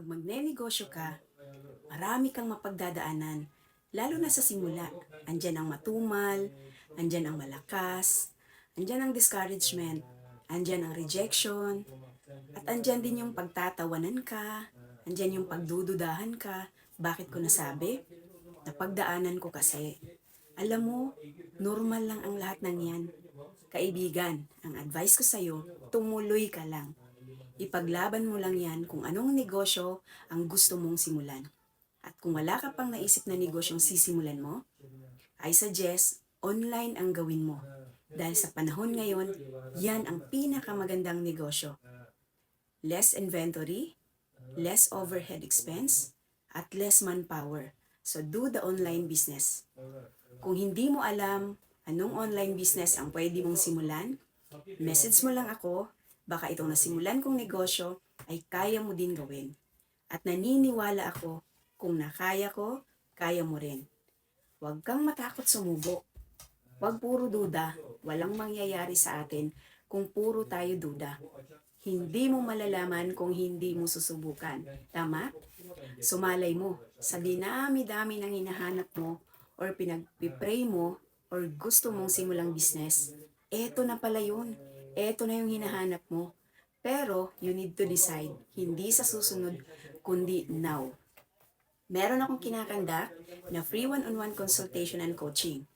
magnenegosyo ka, marami kang mapagdadaanan. Lalo na sa simula, andyan ang matumal, andyan ang malakas, andyan ang discouragement, andyan ang rejection, at andyan din yung pagtatawanan ka, andyan yung pagdududahan ka. Bakit ko nasabi? Napagdaanan ko kasi. Alam mo, normal lang ang lahat ng yan. Kaibigan, ang advice ko sa'yo, tumuloy ka lang. Ipaglaban mo lang yan kung anong negosyo ang gusto mong simulan. At kung wala ka pang naisip na negosyong sisimulan mo, I suggest online ang gawin mo. Dahil sa panahon ngayon, yan ang pinakamagandang negosyo. Less inventory, less overhead expense, at less manpower. So do the online business. Kung hindi mo alam anong online business ang pwede mong simulan, message mo lang ako. Baka itong nasimulan kong negosyo ay kaya mo din gawin. At naniniwala ako, kung nakaya ko, kaya mo rin. Huwag kang matakot sumubok. Huwag puro duda. Walang mangyayari sa atin kung puro tayo duda. Hindi mo malalaman kung hindi mo susubukan. Tama? Sumalay mo. Sa dinami-dami ng hinahanap mo or pinagpipray mo or gusto mong simulang business, eto na pala yun. Eto na yung hinahanap mo. Pero you need to decide. Hindi sa susunod, kundi now. Meron akong kinakandak na free one-on-one consultation and coaching.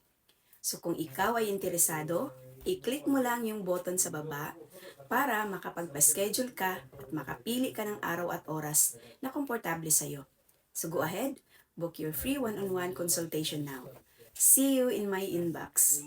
So kung ikaw ay interesado, i-click mo lang yung button sa baba para makapagpa-schedule ka at makapili ka ng araw at oras na komportable sa'yo. So go ahead, book your free one-on-one consultation now. See you in my inbox.